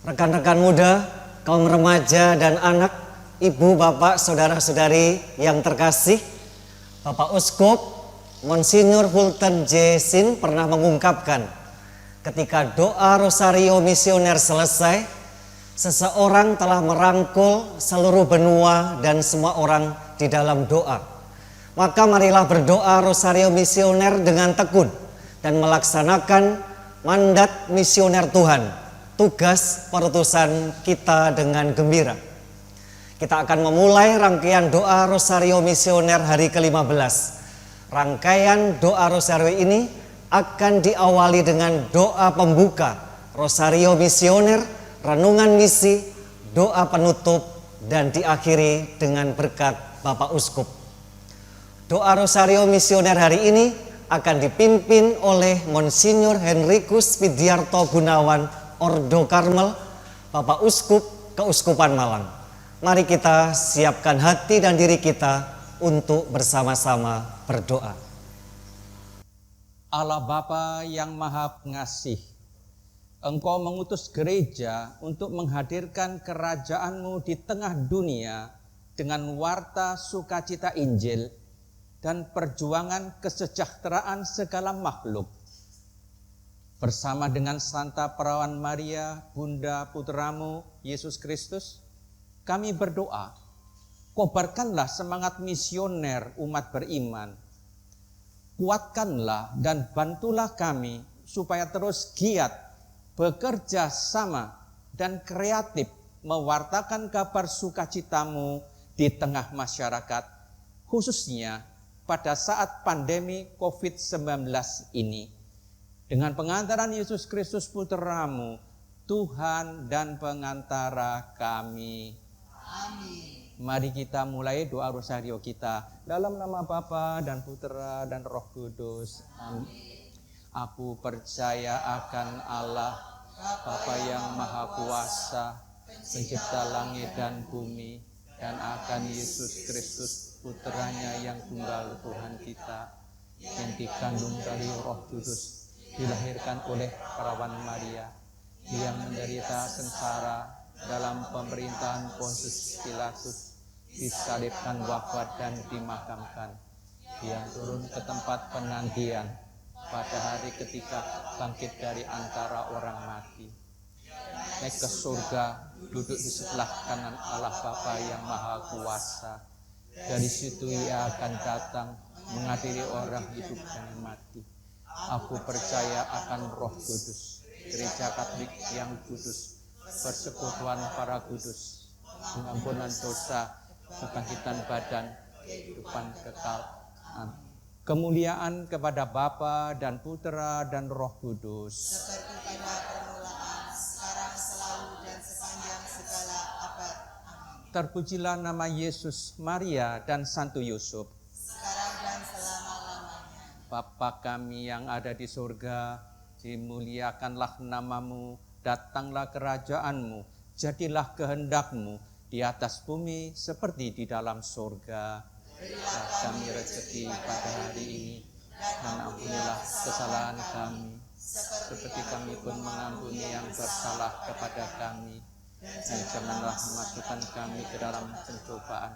rekan-rekan muda, kaum remaja dan anak, ibu, bapak, saudara-saudari yang terkasih, Bapak Uskup Monsinyur Fulton J. Sheen pernah mengungkapkan, ketika doa Rosario Misioner selesai, seseorang telah merangkul seluruh benua dan semua orang di dalam doa. Maka marilah berdoa Rosario Misioner dengan tekun dan melaksanakan mandat misioner Tuhan, tugas perutusan kita dengan gembira. Kita akan memulai rangkaian doa Rosario Misioner hari ke-15. Rangkaian doa Rosario ini akan diawali dengan doa pembuka Rosario Misioner, renungan misi, doa penutup, dan diakhiri dengan berkat Bapak Uskup. Doa Rosario Misioner hari ini akan dipimpin oleh Monsinyur Henricus Widiarto Gunawan Ordo Karmel, Bapak Uskup Keuskupan Malang. Mari kita siapkan hati dan diri kita untuk bersama-sama berdoa. Allah Bapa yang Maha Pengasih, Engkau mengutus gereja untuk menghadirkan kerajaan-Mu di tengah dunia dengan warta sukacita Injil dan perjuangan kesejahteraan segala makhluk. Bersama dengan Santa Perawan Maria, Bunda Putra-Mu Yesus Kristus, kami berdoa, kobarkanlah semangat misioner umat beriman. Kuatkanlah dan bantulah kami supaya terus giat bekerja sama dan kreatif mewartakan kabar sukacita-Mu di tengah masyarakat, khususnya pada saat pandemi COVID-19 ini. Dengan pengantaran Yesus Kristus Putra-Mu, Tuhan dan pengantara kami. Amin. Mari kita mulai doa rosario kita dalam nama Bapa dan Putra dan Roh Kudus. Amin. Aku percaya akan Allah, Bapa yang Maha Kuasa, Pencipta langit dan bumi, dan akan Yesus Kristus, Putranya yang tunggal Tuhan kita, yang dikandung dari Roh Kudus, dilahirkan oleh Perawan Maria, yang menderita sengsara dalam pemerintahan Pontius Pilatus, disalibkan, wafat dan dimakamkan. Dia turun ke tempat penantian, pada hari ketiga bangkit dari antara orang mati, naik ke surga, duduk di sebelah kanan Allah Bapa yang Maha Kuasa. Dari situ Ia akan datang mengadili orang hidup dan mati. Aku percaya akan Roh Kudus, Gereja Katolik yang kudus, persekutuan para kudus, pengampunan dosa, kebangkitan badan, kehidupan kekal. Amin. Kemuliaan kepada Bapa dan Putra dan Roh Kudus, Seperti pada permulaan, sekarang, selalu, dan sepanjang segala abad. Amin. terpujilah nama Yesus, Maria, dan Santo Yusuf. Sekarang dan selama-lamanya. Bapa kami yang ada di surga, dimuliakanlah nama-Mu, datanglah kerajaan-Mu, jadilah kehendak-Mu di atas bumi seperti di dalam surga. Berilah kami rezeki pada hari ini, dan ampunilah kesalahan kami, seperti kami pun mengampuni yang bersalah kepada kami. Dan janganlah memasukkan kami ke dalam pencobaan,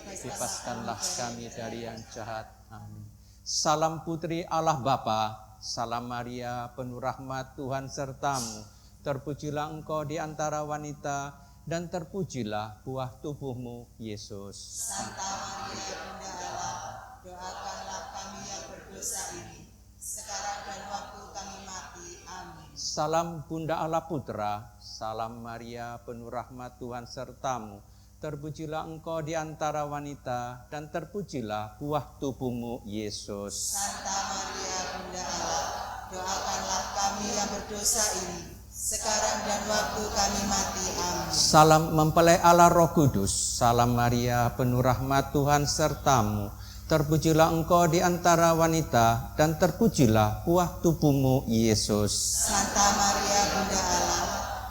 bebaskanlah kami dari yang jahat. Amin. Salam Putri Allah Bapa, salam Maria, penuh rahmat Tuhan sertamu. Terpujilah engkau di antara wanita, dan terpujilah buah tubuhmu, Yesus. Santa Maria, Bunda Allah, doakanlah kami yang berdosa ini, sekarang dan waktu kami mati. Amin. Salam Bunda Allah Putra, salam Maria, penuh rahmat Tuhan sertamu. Terpujilah engkau di antara wanita, dan terpujilah buah tubuhmu, Yesus. Santa Maria, Bunda Allah, doakanlah kami yang berdosa ini, sekarang dan waktu kami mati. Amin. Salam mempelai Allah Roh Kudus, salam Maria, penuh rahmat Tuhan sertamu. Terpujilah engkau di antara wanita, dan terpujilah buah tubuhmu, Yesus. Santa Maria, Bunda Allah,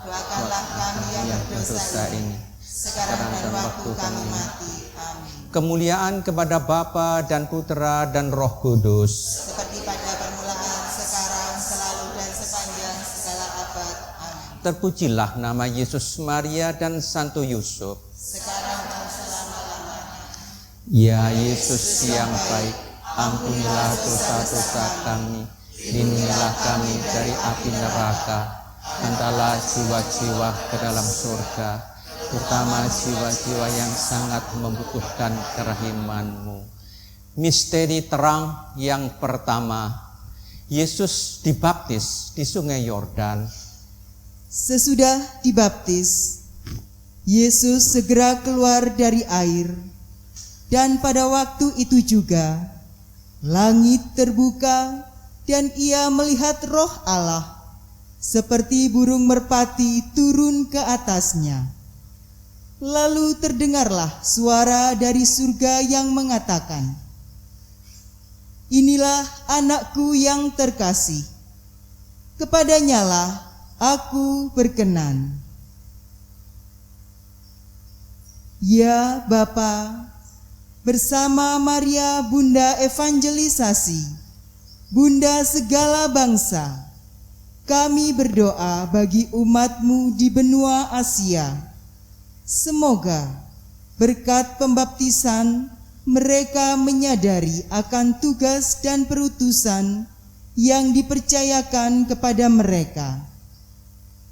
doakanlah kami yang berdosa ini, sekarang dan waktu kami mati. Amin. Kemuliaan kepada Bapa dan Putra dan Roh Kudus, Seperti pada permulaan, sekarang, selalu, dan sepanjang segala abad. Amin. terpujilah nama Yesus, Maria, dan Santo Yusuf. sekarang dan selama-lamanya. Ya Yesus yang baik, ampunilah dosa-dosa kami, lindungilah kami dari api neraka, hantarlah jiwa-jiwa ke dalam surga, terutama jiwa-jiwa yang sangat membutuhkan kerahiman-Mu. Misteri terang yang pertama, Yesus dibaptis di Sungai Yordan. Sesudah dibaptis, Yesus segera keluar dari air, dan pada waktu itu juga langit terbuka dan ia melihat Roh Allah seperti burung merpati turun ke atasnya. Lalu terdengarlah suara dari surga yang mengatakan, "Inilah anakku yang terkasih, kepadanyalah aku berkenan." Ya Bapa, bersama Maria Bunda Evangelisasi, Bunda segala bangsa, kami berdoa bagi umat-Mu di benua Asia. Semoga berkat pembaptisan mereka menyadari akan tugas dan perutusan yang dipercayakan kepada mereka.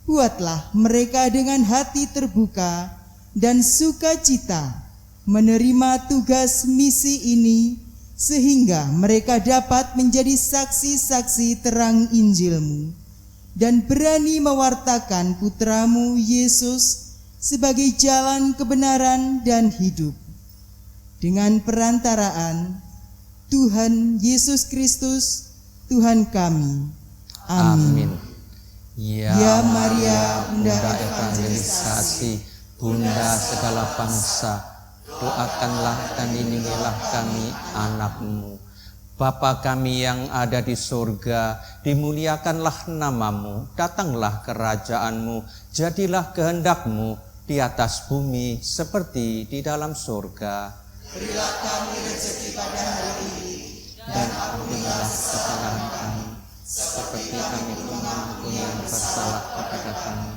Buatlah mereka dengan hati terbuka dan sukacita menerima tugas misi ini, sehingga mereka dapat menjadi saksi-saksi terang Injil-Mu dan berani mewartakan Putra-Mu Yesus sebagai jalan kebenaran dan hidup. Dengan perantaraan Tuhan Yesus Kristus, Tuhan kami. Amin. Ya Maria, Bunda Evangelisasi, Bunda segala bangsa, doakanlah dan lindungilah kami anak-Mu. Bapa kami yang ada di surga, dimuliakanlah nama-Mu, datanglah kerajaan-Mu, jadilah kehendak-Mu di atas bumi seperti di dalam surga. Berilah kami rezeki pada hari ini, Dan ampunilah kesalahan kami, seperti kami pun mengampuni yang bersalah kepada kami.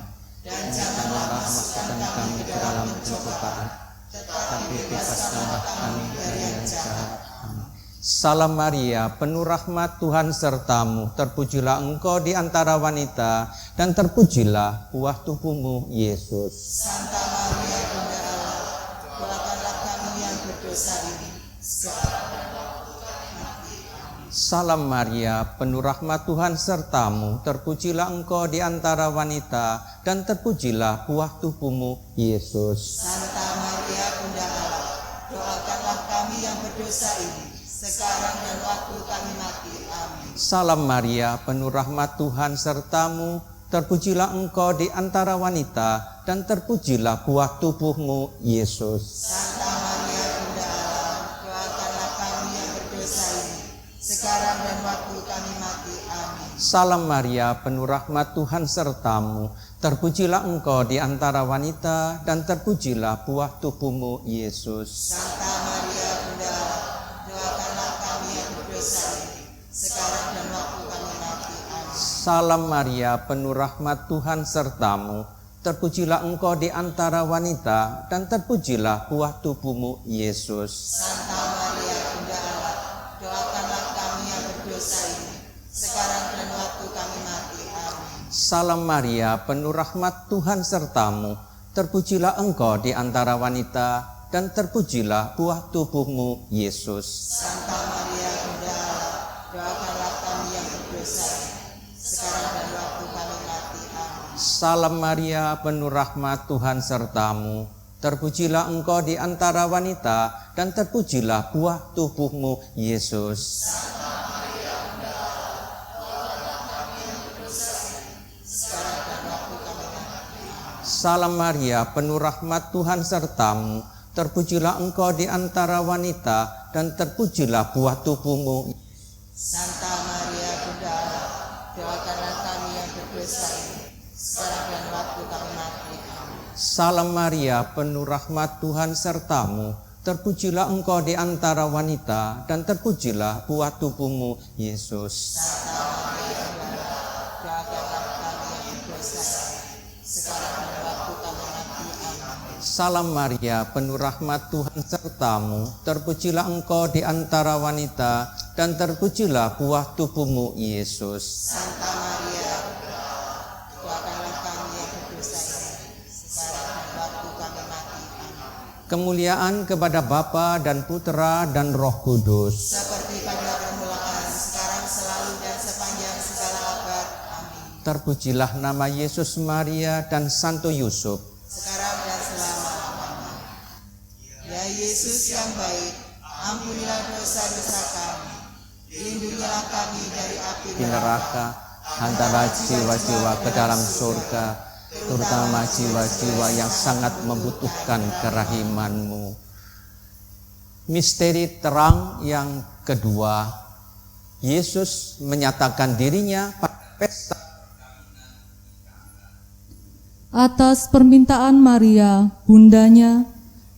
Dan janganlah masukkan kami ke dalam pencobaan, tetapi bebaskanlah kami dari yang jahat. Amin. Salam Maria, penuh rahmat, Tuhan sertamu, terpujilah engkau di antara wanita, dan terpujilah buah tubuhmu, Yesus. Santa Maria Bunda Allah, doakanlah kami yang berdosa ini, sekarang dan waktu kami mati. Amin. Salam Maria, penuh rahmat, Tuhan sertamu, terpujilah engkau di antara wanita, dan terpujilah buah tubuhmu, Yesus. Santa Maria Bunda Allah, doakanlah kami yang berdosa ini, sekarang dan waktu kami mati. Amin. Salam Maria, penuh rahmat, Tuhan sertamu, terpujilah engkau di antara wanita, dan terpujilah buah tubuhmu, Yesus. Santa Maria Bunda Allah, doakanlah kami yang berdosa ini, sekarang dan waktu kami mati. Amin. Salam Maria, penuh rahmat, Tuhan sertamu, terpujilah engkau di antara wanita, dan terpujilah buah tubuhmu, Yesus. Santa Maria Bunda Allah, doakanlah kami yang berdosa ini, sekarang dan waktu kami mati. Amin. Salam Maria, penuh rahmat, Tuhan sertamu, terpujilah engkau di antara wanita, dan terpujilah buah tubuhmu, Yesus. Santa Maria Bunda Allah, doakanlah kami yang berdosa ini, sekarang dan waktu kami mati. Amin. Salam Maria, penuh rahmat, Tuhan sertamu, terpujilah engkau di antara wanita, dan terpujilah buah tubuhmu, Yesus. Santa Maria Bunda Allah, doakanlah kami yang berdosa ini, sekarang dan waktu kami mati. Amin. Salam Maria, penuh rahmat, Tuhan sertamu, terpujilah engkau di antara wanita, dan terpujilah buah tubuhmu, Yesus. Salam Maria, penuh rahmat, Tuhan sertamu, terpujilah engkau di antara wanita, dan terpujilah buah tubuhmu. Santa Maria Bunda Allah, doakanlah kami yang berdosa ini, sekarang dan waktu kami mati. Amin. Salam Maria, penuh rahmat, Tuhan sertamu, terpujilah engkau di antara wanita, dan terpujilah buah tubuhmu, Yesus. Santa Maria Bunda Allah, doakanlah kami yang berdosa ini, sekarang dan waktu kami mati. Amin. Salam Maria, penuh rahmat Tuhan sertamu, terpujilah engkau di antara wanita, dan terpujilah buah tubuhmu, Yesus. Santa Maria, doakanlah kami yang berdosa ini, sekarang dan waktu kami mati. Amin. Kemuliaan kepada Bapa dan Putera dan Roh Kudus. Seperti pada permulaan, sekarang, selalu, dan sepanjang segala abad. Amin. Terpujilah nama Yesus, Maria, dan Santo Yusuf. Sekarang dan selama-lamanya. Ya Yesus yang baik, ampunilah dosa-dosa kami, lindungilah kami dari api Di neraka, hantarlah jiwa-jiwa ke dalam surga, terutama jiwa-jiwa yang sangat membutuhkan kerahiman-Mu. Misteri terang yang kedua, Yesus menyatakan dirinya pada pesta. Atas permintaan Maria, bundanya,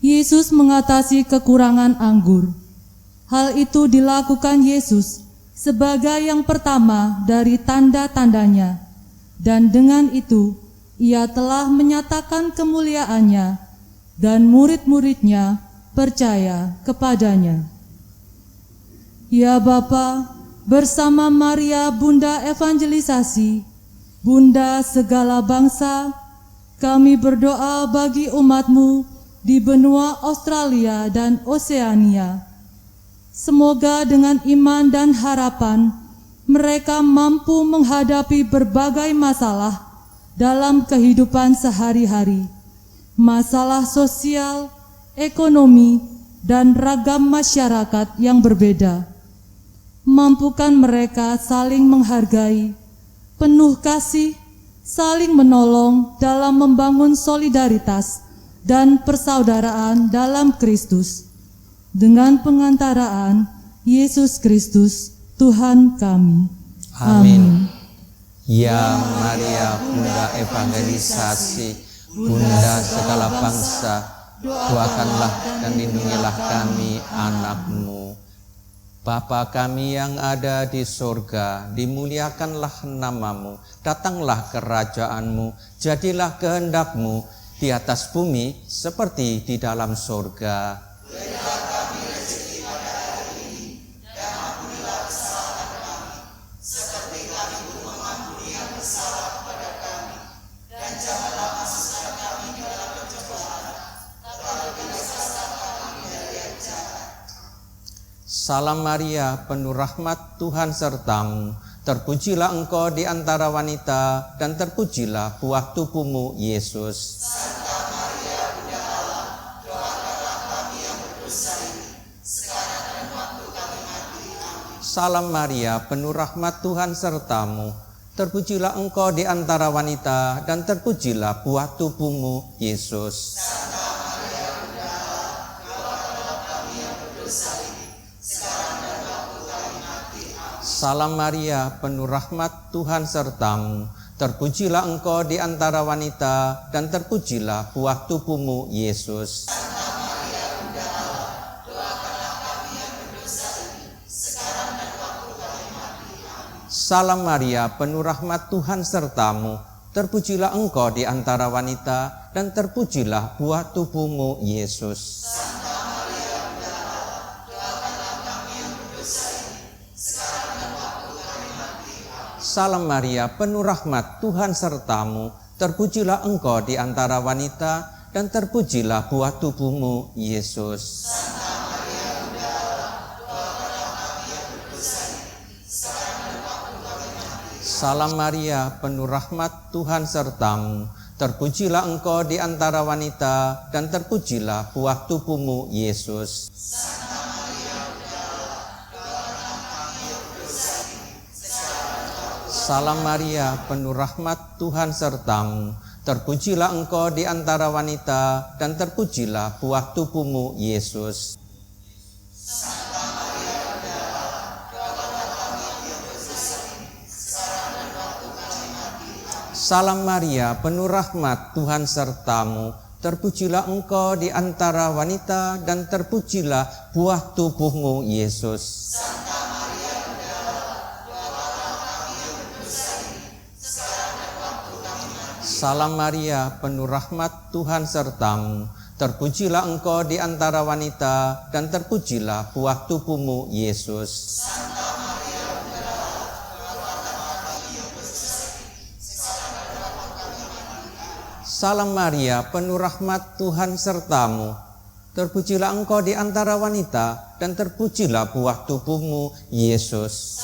Yesus mengatasi kekurangan anggur. Hal itu dilakukan Yesus sebagai yang pertama dari tanda-tandanya, dan dengan itu Ia telah menyatakan kemuliaannya, dan murid-muridnya percaya kepadanya. Ya Bapa, bersama Maria Bunda Evangelisasi, Bunda segala bangsa, kami berdoa bagi umat-Mu di benua Australia dan Oseania. Semoga dengan iman dan harapan, mereka mampu menghadapi berbagai masalah dalam kehidupan sehari-hari, masalah sosial, ekonomi, dan ragam masyarakat yang berbeda. Mampukan mereka saling menghargai, penuh kasih, saling menolong dalam membangun solidaritas dan persaudaraan dalam Kristus. Dengan pengantaraan Yesus Kristus, Tuhan kami. Amin. Ya Maria, Bunda Evangelisasi, Bunda segala bangsa, doakanlah dan lindungilah kami, anak-Mu. Bapa kami yang ada di surga, dimuliakanlah nama-Mu, datanglah kerajaan-Mu, jadilah kehendak-Mu di atas bumi seperti di dalam surga. Berilah kami rezeki pada hari ini, dan ampunilah kesalahan kami, seperti kami pun mengampuni yang bersalah kepada kami. Dan janganlah masukkan kami ke dalam pencobaan, tetapi bebaskanlah kami dari yang jahat. Salam Maria, penuh rahmat Tuhan sertamu, terpujilah engkau di antara wanita, dan terpujilah buah tubuhmu, Yesus. Santa Maria, Bunda Allah, doakanlah kami yang berdosa ini, sekarang dan waktu kami mati. Amin. Salam Maria, penuh rahmat Tuhan sertamu, terpujilah engkau di antara wanita, dan terpujilah buah tubuhmu, Yesus. Santa Maria, Bunda Allah, doakanlah kami yang berdosa ini, sekarang dan waktu kami mati. Amin. Salam Maria, penuh rahmat Tuhan sertamu, terpujilah engkau di antara wanita, dan terpujilah buah tubuhmu, Yesus. Santa Maria, Bunda Allah, doakanlah kami yang berdosa ini, sekarang dan waktu kami mati. Amin. Salam Maria, penuh rahmat Tuhan sertamu, terpujilah engkau di antara wanita, dan terpujilah buah tubuhmu, Yesus. Santa Maria, Bunda Allah, doakanlah kami yang berdosa ini, sekarang dan waktu kami mati. Amin. Salam Maria, penuh rahmat Tuhan sertamu, terpujilah engkau di antara wanita, dan terpujilah buah tubuhmu, Yesus. Santa Maria, Bunda Allah, doakanlah kami yang berdosa ini, sekarang dan waktu kami mati. Salam Maria, penuh rahmat Tuhan sertamu, terpujilah engkau di antara wanita, dan terpujilah buah tubuhmu, Yesus. Santa Maria, Bunda Allah, doakanlah kami yang berdosa ini, sekarang dan waktu. Salam Maria, penuh rahmat Tuhan sertamu, terpujilah engkau di antara wanita, dan terpujilah buah tubuhmu, Yesus. Santa Maria, Bunda Allah, doakanlah kami yang berdosa ini, sekarang dan waktu kami mati. Amin. Salam Maria, penuh rahmat Tuhan sertamu, terpujilah engkau di antara wanita, dan terpujilah buah tubuhmu, Yesus. Santa Maria, Bunda Allah, doakanlah kami yang berdosa ini, sekarang dan waktu kami mati. Salam Maria, penuh rahmat, Tuhan sertamu. Terpujilah engkau di antara wanita, dan terpujilah buah tubuhmu, Yesus. Salam Maria, penuh rahmat, Tuhan sertamu. Terpujilah engkau di antara wanita, dan terpujilah buah tubuhmu, Yesus.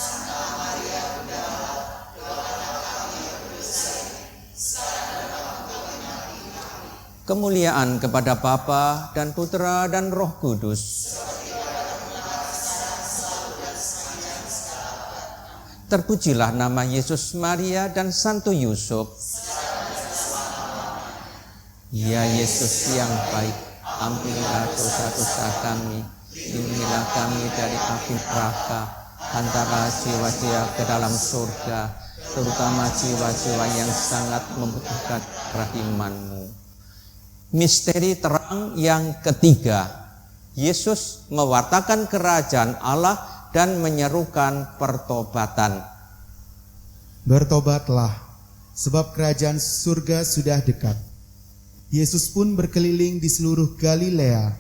Kemuliaan kepada Bapa dan Putra dan Roh Kudus. Terpujilah nama Yesus, Maria, dan Santo Yusuf. Ya Yesus yang baik, ampunilah dosa-dosa kami, lindungilah kami dari api neraka, hantarlah jiwa-jiwa ke dalam surga, terutama jiwa-jiwa yang sangat membutuhkan rahiman-Mu. Misteri terang yang ketiga, Yesus mewartakan kerajaan Allah dan menyerukan pertobatan. Bertobatlah, sebab kerajaan surga sudah dekat. Yesus pun berkeliling di seluruh Galilea.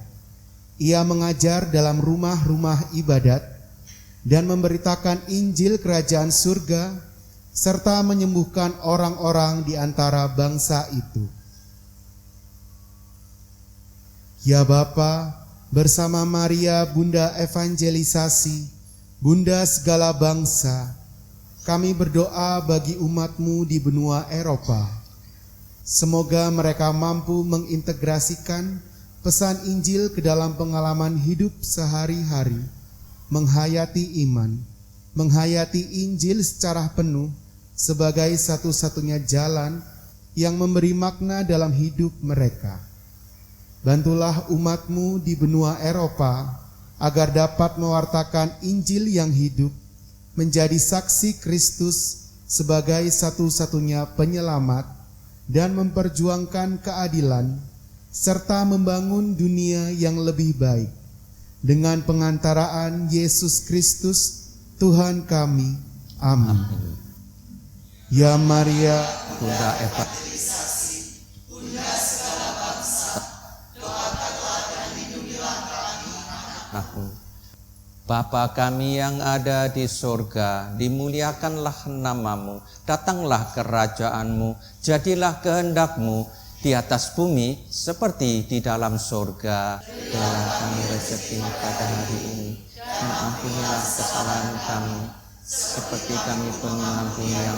Ia mengajar dalam rumah-rumah ibadat dan memberitakan Injil kerajaan surga serta menyembuhkan orang-orang di antara bangsa itu. Ya Bapa, bersama Maria Bunda Evangelisasi, Bunda segala bangsa, kami berdoa bagi umat-Mu di benua Eropa. Semoga mereka mampu mengintegrasikan pesan Injil ke dalam pengalaman hidup sehari-hari, menghayati iman, menghayati Injil secara penuh sebagai satu-satunya jalan yang memberi makna dalam hidup mereka. Bantulah umat-Mu di benua Eropa agar dapat mewartakan Injil yang hidup, menjadi saksi Kristus sebagai satu-satunya penyelamat, dan memperjuangkan keadilan, serta membangun dunia yang lebih baik. Dengan pengantaraan Yesus Kristus, Tuhan kami. Amin. Ya Maria, Bunda Eva, Bapa kami yang ada di surga, dimuliakanlah nama-Mu, datanglah kerajaan-Mu, jadilah kehendak-Mu di atas bumi seperti di dalam surga. Berilah kami rezeki pada hari ini, dan ampunilah kesalahan kami, seperti kami pun mengampuni yang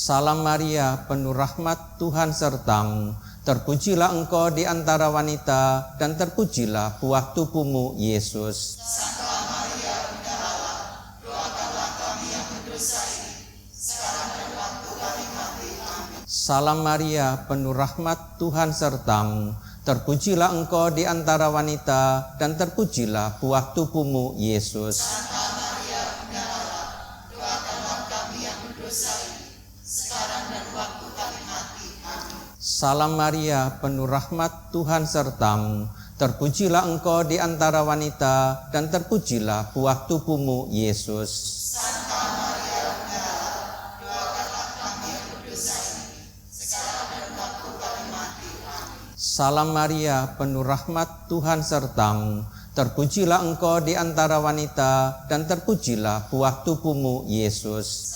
Salam Maria, penuh rahmat, Tuhan sertamu. Terpujilah engkau di antara wanita, dan terpujilah buah tubuhmu, Yesus. Santa Maria, Bunda Allah, doakanlah kami yang berdosa ini, sekarang dan waktu kami mati. Amin. Salam Maria, penuh rahmat, Tuhan sertamu. Terpujilah engkau di antara wanita, dan terpujilah buah tubuhmu, Yesus. Santa Maria, Bunda Allah, doakanlah kami yang berdosa ini, sekarang dan waktu kami mati. Amin. Salam Maria, penuh rahmat, Tuhan sertamu. Terpujilah engkau di antara wanita, dan terpujilah buah tubuhmu, Yesus. Santa Maria, Bunda Allah, doakanlah kami yang berdosa ini, sekarang dan waktu kami mati. Amin. Salam Maria, penuh rahmat, Tuhan sertamu. Terpujilah engkau di antara wanita, dan terpujilah buah tubuhmu, Yesus.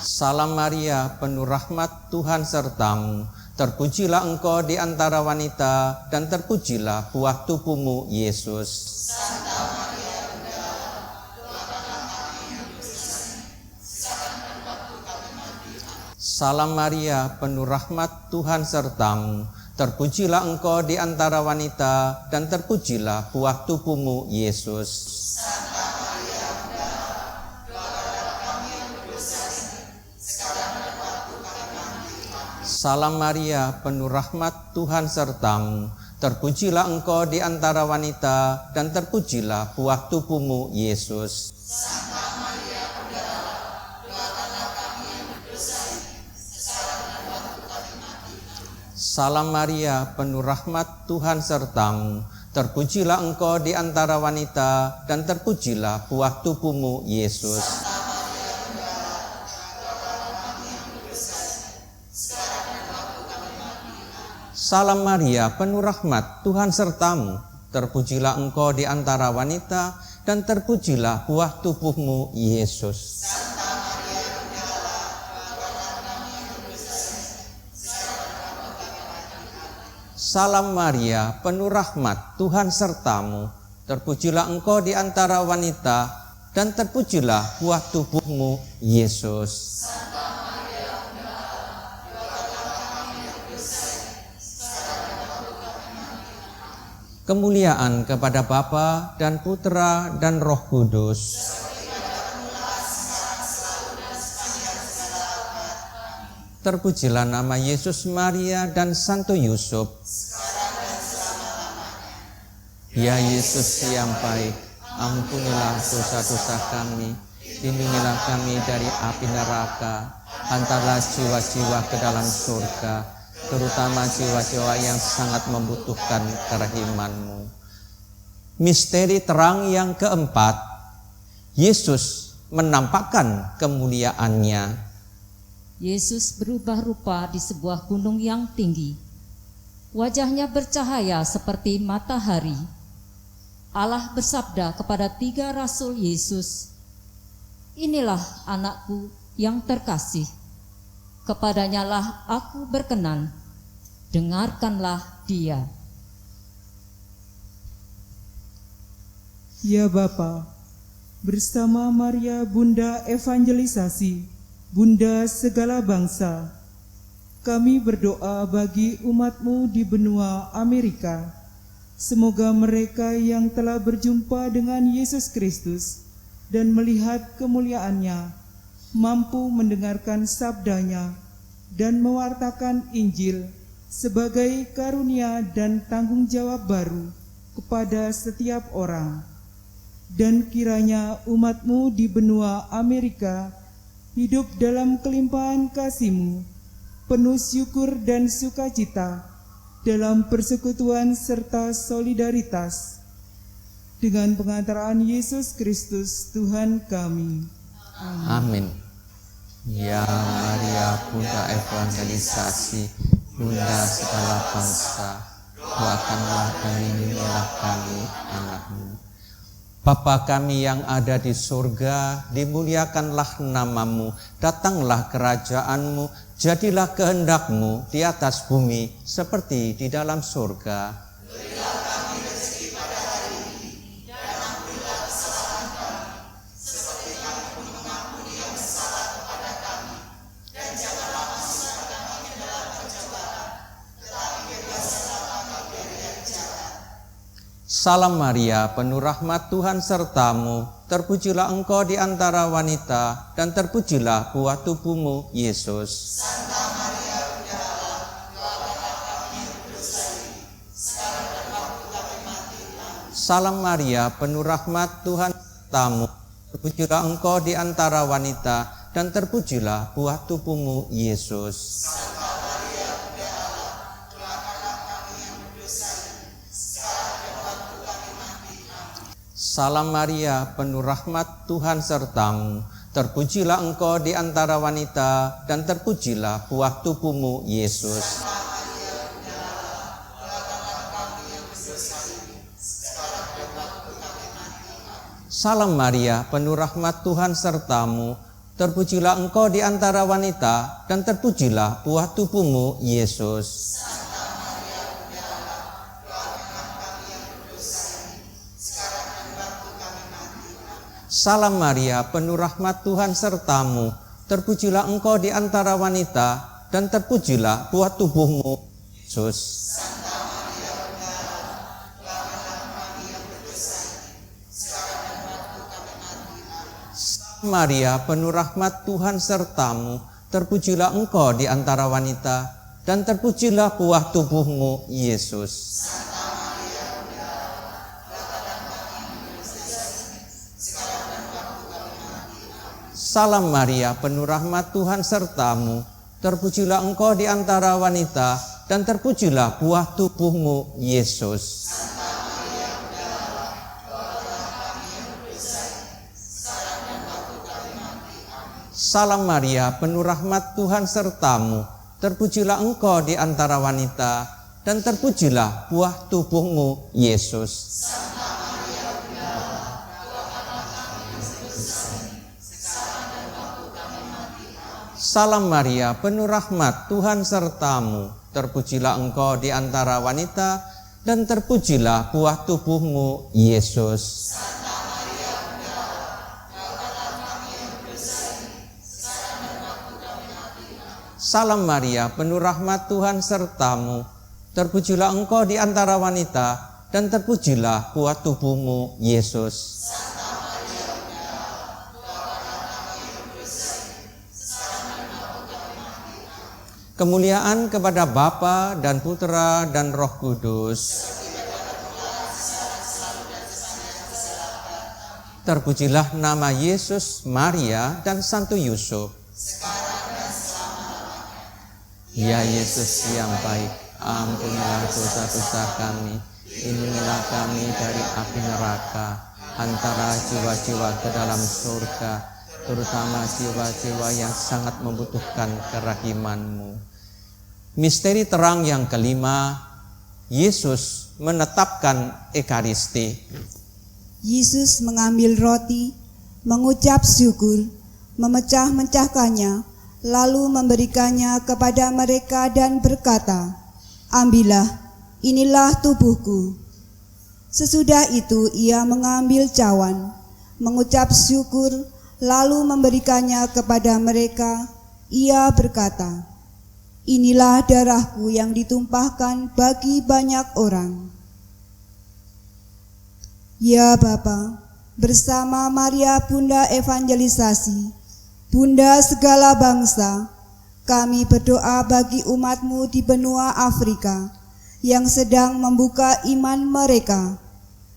Salam Maria, penuh rahmat, Tuhan sertamu. Terpujilah engkau di antara wanita, dan terpujilah buah tubuhmu, Yesus. Santa Maria, Bunda Allah, doakanlah kami yang berdosa ini, sekarang dan waktu kami mati. Amin. Salam Maria, penuh rahmat, Tuhan sertamu. Terpujilah engkau di antara wanita, dan terpujilah buah tubuhmu, Yesus. Santa Maria, Bunda Allah, doakanlah kami yang berdosa ini, sekarang dan waktu kami mati. Amin. Salam Maria, penuh rahmat, Tuhan sertamu. Terpujilah engkau di antara wanita, dan terpujilah buah tubuhmu, Yesus. Santa Maria, Bunda Allah, doakanlah kami yang berdosa ini, sekarang dan waktu kami mati. Salam Maria, penuh rahmat, Tuhan sertamu. Terpujilah engkau di antara wanita, dan terpujilah buah tubuhmu, Yesus. Salam Maria, penuh rahmat, Tuhan sertamu. Terpujilah engkau di antara wanita, dan terpujilah buah tubuhmu, Yesus. Salam Maria, penuh rahmat, Tuhan sertamu. Terpujilah engkau di antara wanita, dan terpujilah buah tubuhmu, Yesus. Kemuliaan kepada Bapa dan Putra dan Roh Kudus. Terpujilah nama Yesus, Maria, dan Santo Yusuf. Ya Yesus yang baik, ampunilah dosa-dosa kami, lindungilah kami dari api neraka, hantarlah jiwa-jiwa ke dalam surga, terutama jiwa-jiwa yang sangat membutuhkan kerahiman-Mu. Misteri terang yang keempat, Yesus menampakkan kemuliaan-Nya. Yesus berubah rupa di sebuah gunung yang tinggi. Wajahnya bercahaya seperti matahari. Allah bersabda kepada 3 rasul Yesus, "Inilah anakku yang terkasih. Kepadanya lah aku berkenan. Dengarkanlah dia." Ya Bapa, bersama Maria Bunda Evangelisasi, Bunda segala bangsa, kami berdoa bagi umat-Mu di benua Amerika. Semoga mereka yang telah berjumpa dengan Yesus Kristus dan melihat kemuliaan-Nya, mampu mendengarkan sabdanya dan mewartakan Injil sebagai karunia dan tanggung jawab baru kepada setiap orang. Dan kiranya umat-Mu di benua Amerika hidup dalam kelimpahan kasih-Mu, penuh syukur dan sukacita dalam persekutuan serta solidaritas. Dengan pengantaraan Yesus Kristus Tuhan kami. Amin. Ya Maria, Bunda Evangelisasi, Bunda segala bangsa, doakanlah dan lindungilah kami, anak-Mu. Bapa kami yang ada di surga, dimuliakanlah nama-Mu, datanglah kerajaan-Mu, jadilah kehendak-Mu di atas bumi seperti di dalam surga. Berilah kami rezeki pada hari ini, dan ampunilah kesalahan kami, seperti kami pun mengampuni yang bersalah kepada kami. Dan janganlah masukkan kami ke dalam pencobaan, tetapi bebaskanlah kami dari yang jahat. Salam Maria, penuh rahmat, Tuhan sertamu. Terpujilah engkau di antara wanita, dan terpujilah buah tubuhmu, Yesus. Santa Maria, Bunda Allah, doakanlah kami yang berdosa ini, sekarang dan waktu kami mati. Amin. Salam Maria, penuh rahmat, Tuhan sertamu. Terpujilah engkau di antara wanita, dan terpujilah buah tubuhmu, Yesus. Santa Maria, Bunda Allah, doakanlah kami yang berdosa ini, sekarang dan waktu kami mati. Amin. Salam Maria, penuh rahmat, Tuhan sertamu. Terpujilah engkau di antara wanita, dan terpujilah buah tubuhmu, Yesus. Salam Maria, penuh rahmat, Tuhan sertamu. Terpujilah engkau di antara wanita, dan terpujilah buah tubuhmu, Yesus. Salam Maria, penuh rahmat, Tuhan sertamu. Terpujilah engkau di antara wanita, dan terpujilah buah tubuhmu, Yesus. Salam Maria, penuh rahmat, Tuhan sertamu. Terpujilah engkau di antara wanita, dan terpujilah buah tubuhmu, Yesus. Salam Maria, penuh rahmat, Tuhan sertamu. Terpujilah engkau di antara wanita, dan terpujilah buah tubuhmu, Yesus. Salam Maria, penuh rahmat Tuhan sertamu, terpujilah engkau di antara wanita, dan terpujilah buah tubuhmu, Yesus. Salam Maria, penuh rahmat Tuhan sertamu, terpujilah engkau di antara wanita, dan terpujilah buah tubuhmu, Yesus. Salam Maria, penuh rahmat Tuhan sertamu, terpujilah engkau di antara wanita, dan terpujilah buah tubuhmu, Yesus. Kemuliaan kepada Bapa dan Putera dan Roh Kudus. Terpujilah nama Yesus, Maria, dan Santo Yusuf. Ya Yesus yang baik, ampunilah dosa-dosa kami, lindungilah kami dari api neraka, antara jiwa-jiwa ke dalam surga, terutama jiwa-jiwa yang sangat membutuhkan kerahiman-Mu. Misteri terang yang kelima, Yesus menetapkan Ekaristi. Yesus mengambil roti, mengucap syukur, memecah-mecahkannya, lalu memberikannya kepada mereka dan berkata, "Ambillah, inilah tubuhku." Sesudah itu ia mengambil cawan, mengucap syukur, lalu memberikannya kepada mereka. Ia berkata, "Inilah darahku yang ditumpahkan bagi banyak orang." Ya Bapa, bersama Maria Bunda Evangelisasi, Bunda segala bangsa, kami berdoa bagi umat-Mu di benua Afrika yang sedang membuka iman mereka.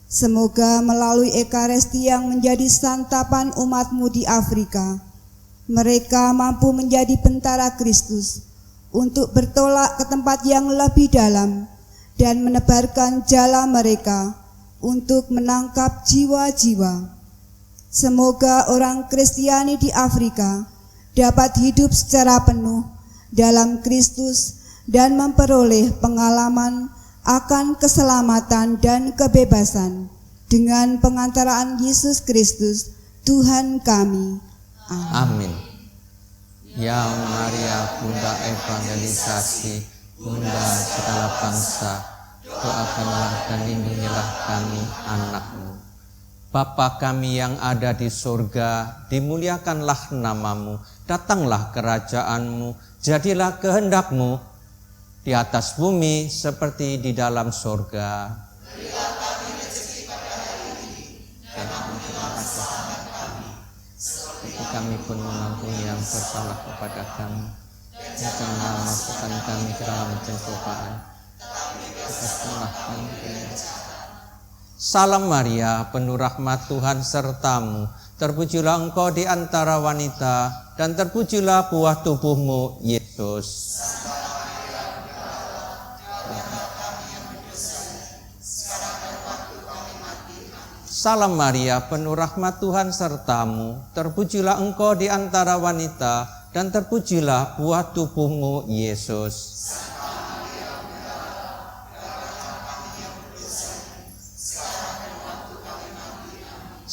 Semoga melalui Ekaristi yang menjadi santapan umat-Mu di Afrika, mereka mampu menjadi bentara Kristus untuk bertolak ke tempat yang lebih dalam dan menebarkan jala mereka untuk menangkap jiwa-jiwa. Semoga orang Kristiani di Afrika dapat hidup secara penuh dalam Kristus dan memperoleh pengalaman akan keselamatan dan kebebasan dengan pengantaraan Yesus Kristus, Tuhan kami. Amin. Ya Maria, Bunda Evangelisasi, Bunda segala bangsa, doakanlah dan lindungilah kami, anak-Mu. Bapa kami yang ada di surga, dimuliakanlah nama-Mu, datanglah kerajaan-Mu, jadilah kehendak-Mu di atas bumi seperti di dalam surga. Berilah kami rezeki pada hari ini, dan ampunilah kesalahan kami, seperti kami pun mengampuni yang bersalah kepada kami. Dan janganlah masukkan kami ke dalam pencobaan, tetapi bebaskanlah kami dari jahat. Salam Maria, penuh rahmat Tuhan sertamu, terpujilah engkau di antara wanita, dan terpujilah buah tubuhmu, Yesus. Salam Maria, penuh rahmat Tuhan sertamu, terpujilah engkau di antara wanita, dan terpujilah buah tubuhmu, Yesus.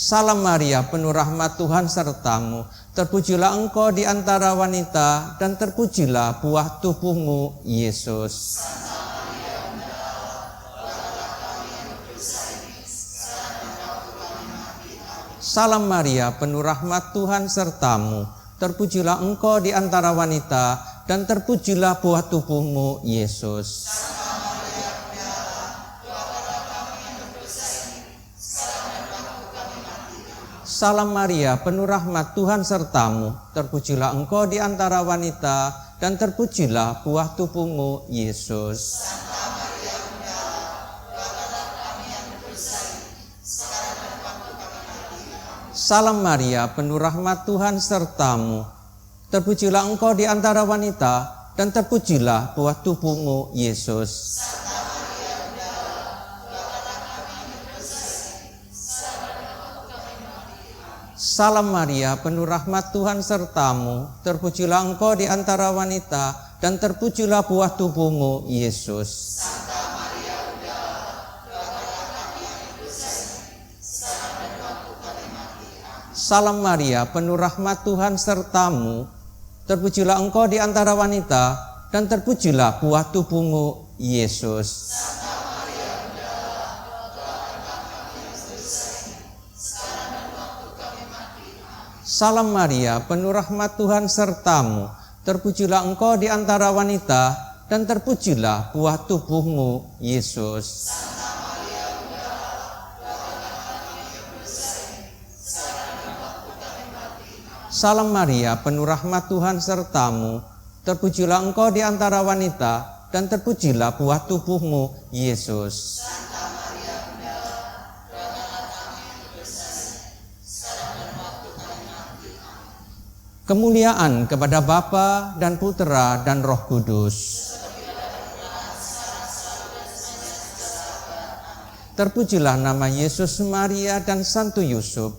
Salam Maria, penuh rahmat Tuhan sertamu, terpujilah engkau di antara wanita, dan terpujilah buah tubuhmu, Yesus. Salam Maria, penuh rahmat Tuhan sertamu, terpujilah engkau di antara wanita, dan terpujilah buah tubuhmu, Yesus. Salam Maria, penuh rahmat Tuhan sertamu, terpujilah engkau di antara wanita, dan terpujilah buah tubuhmu, Yesus. Salam Maria, penuh rahmat Tuhan sertamu, terpujilah engkau di antara wanita, dan terpujilah buah tubuhmu, Yesus. Salam Maria, penuh rahmat Tuhan sertamu, terpujilah engkau di antara wanita, dan terpujilah buah tubuhmu, Yesus. Salam Maria, penuh rahmat Tuhan sertamu, terpujilah engkau di antara wanita, dan terpujilah buah tubuhmu, Yesus. Salam Maria, penuh rahmat Tuhan sertamu, terpujilah engkau di antara wanita, dan terpujilah buah tubuhmu, Yesus. Salam Maria, penuh rahmat Tuhan sertamu, terpujilah engkau di antara wanita, dan terpujilah buah tubuhmu, Yesus. Kemuliaan kepada Bapa dan Putera dan Roh Kudus. Terpujilah nama Yesus, Maria, dan Santo Yusuf.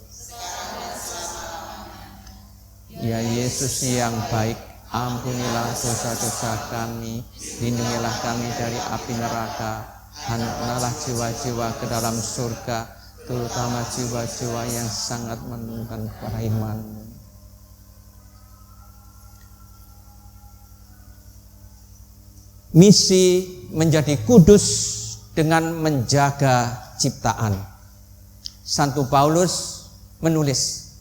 Ya Yesus yang baik, ampunilah dosa-dosa kami, lindungilah kami dari api neraka, hantarlah jiwa-jiwa ke dalam surga, terutama jiwa-jiwa yang sangat memerlukan kerahiman-Mu. Misi menjadi kudus dengan menjaga ciptaan. Santo Paulus menulis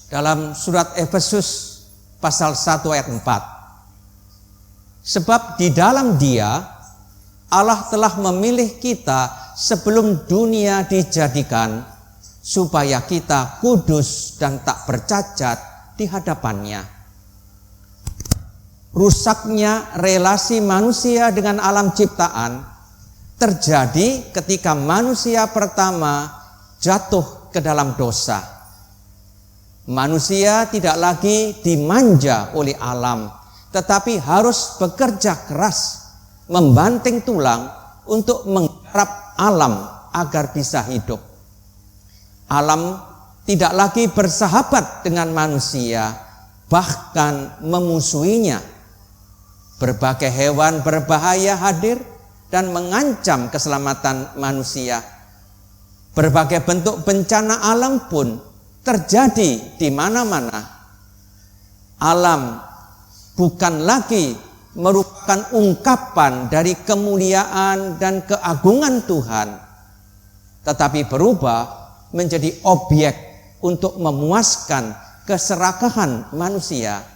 dalam surat Efesus pasal 1 ayat 4. Sebab di dalam Dia Allah telah memilih kita sebelum dunia dijadikan, supaya kita kudus dan tak bercacat di hadapan-Nya. Rusaknya relasi manusia dengan alam ciptaan terjadi ketika manusia pertama jatuh ke dalam dosa. Manusia tidak lagi dimanja oleh alam, tetapi harus bekerja keras, membanting tulang untuk menggarap alam agar bisa hidup. Alam tidak lagi bersahabat dengan manusia, bahkan memusuhinya. Berbagai hewan berbahaya hadir dan mengancam keselamatan manusia. Berbagai bentuk bencana alam pun terjadi di mana-mana. Alam bukan lagi merupakan ungkapan dari kemuliaan dan keagungan Tuhan, tetapi berubah menjadi objek untuk memuaskan keserakahan manusia.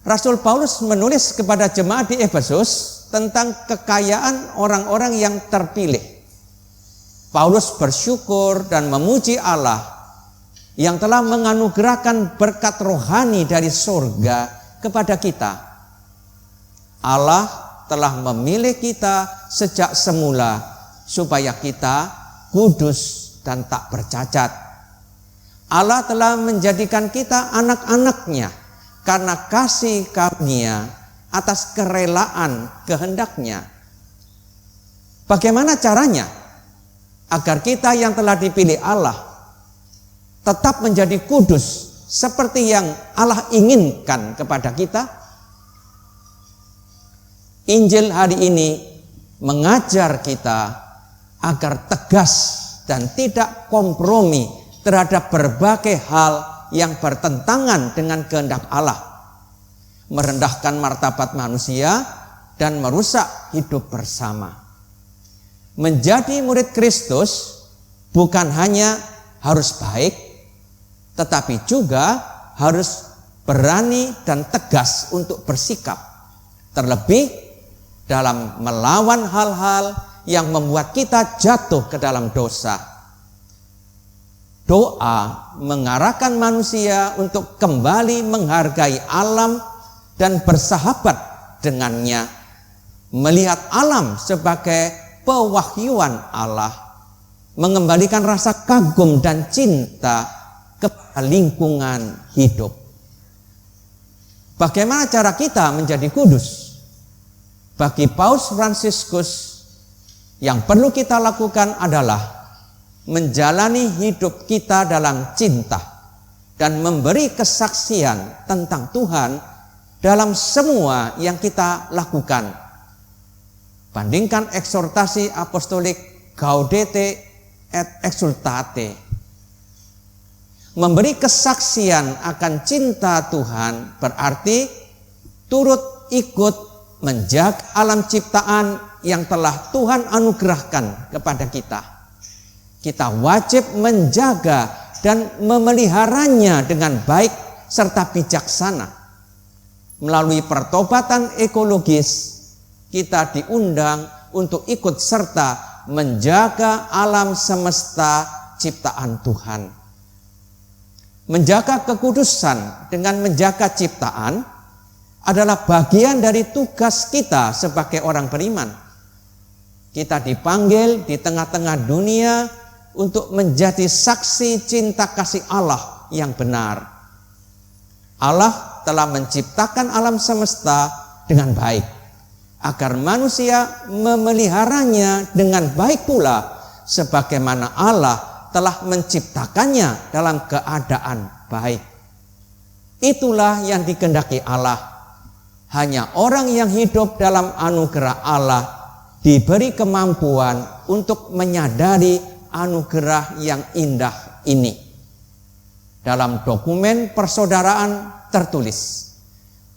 Rasul Paulus menulis kepada jemaat di Efesus tentang kekayaan orang-orang yang terpilih. Paulus bersyukur dan memuji Allah yang telah menganugerahkan berkat rohani dari surga kepada kita. Allah telah memilih kita sejak semula supaya kita kudus dan tak bercacat. Allah telah menjadikan kita anak-anak-Nya karena kasih karunia atas kerelaan kehendaknya. Bagaimana caranya agar kita yang telah dipilih Allah tetap menjadi kudus seperti yang Allah inginkan kepada kita? Injil hari ini mengajar kita agar tegas dan tidak kompromi terhadap berbagai hal yang bertentangan dengan kehendak Allah, merendahkan martabat manusia dan merusak hidup bersama. Menjadi murid Kristus bukan hanya harus baik, tetapi juga harus berani dan tegas untuk bersikap, terlebih dalam melawan hal-hal yang membuat kita jatuh ke dalam dosa. Doa mengarahkan manusia untuk kembali menghargai alam dan bersahabat dengannya, melihat alam sebagai pewahyuan Allah, mengembalikan rasa kagum dan cinta kepada lingkungan hidup. Bagaimana cara kita menjadi kudus? Bagi Paus Fransiskus, yang perlu kita lakukan adalah menjalani hidup kita dalam cinta dan memberi kesaksian tentang Tuhan dalam semua yang kita lakukan. Bandingkan eksortasi apostolik Gaudete et Exsultate. Memberi kesaksian akan cinta Tuhan berarti turut ikut menjaga alam ciptaan yang telah Tuhan anugerahkan kepada kita. Kita wajib menjaga dan memeliharanya dengan baik serta bijaksana. Melalui pertobatan ekologis, kita diundang untuk ikut serta menjaga alam semesta ciptaan Tuhan. Menjaga kekudusan dengan menjaga ciptaan adalah bagian dari tugas kita sebagai orang beriman. Kita dipanggil di tengah-tengah dunia untuk menjadi saksi cinta kasih Allah yang benar. Allah telah menciptakan alam semesta dengan baik, agar manusia memeliharanya dengan baik pula, sebagaimana Allah telah menciptakannya dalam keadaan baik. Itulah yang dikehendaki Allah. Hanya orang yang hidup dalam anugerah Allah diberi kemampuan untuk menyadari anugerah yang indah ini. Dalam dokumen persaudaraan tertulis,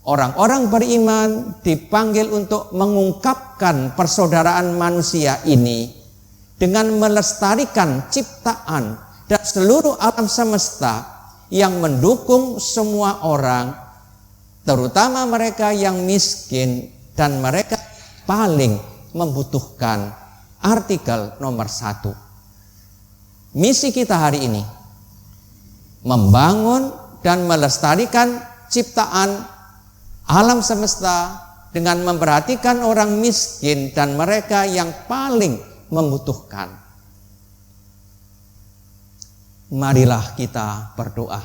orang-orang beriman dipanggil untuk mengungkapkan persaudaraan manusia ini dengan melestarikan ciptaan dan seluruh alam semesta yang mendukung semua orang, terutama mereka yang miskin dan mereka paling membutuhkan. Artikel nomor 1. Misi kita hari ini membangun dan melestarikan ciptaan alam semesta dengan memperhatikan orang miskin dan mereka yang paling membutuhkan. Marilah kita berdoa.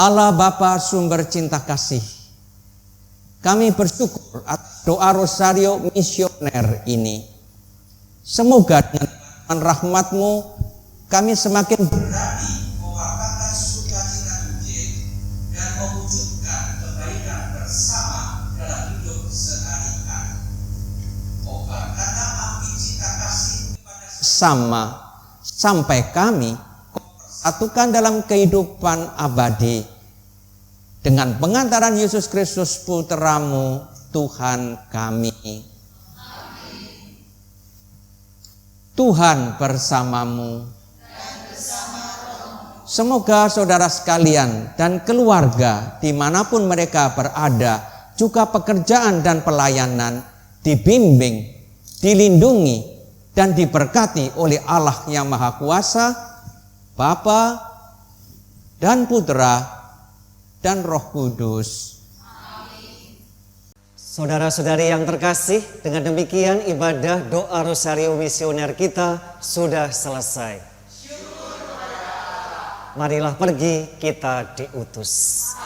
Allah Bapa sumber cinta kasih, kami bersyukur atas doa rosario misioner ini. Semoga dengan rahmat-Mu kami semakin berani mewakilkan sukacita Injil dan mewujudkan kebaikan bersama dalam hidup sehari-hari. Obatkanlah api cinta kasih kepada sesama sampai kami satukan dalam kehidupan abadi dengan pengantaran Yesus Kristus Putra-Mu Tuhan kami. Amin. Tuhan bersamamu. Dan bersama rohmu. Semoga saudara sekalian dan keluarga dimanapun mereka berada, juga pekerjaan dan pelayanan dibimbing, dilindungi dan diberkati oleh Allah yang Maha Kuasa, Bapa dan Putra dan Roh Kudus. Amin. Saudara-saudari yang terkasih, dengan demikian ibadah doa rosario misioner kita sudah selesai. Marilah pergi, kita diutus.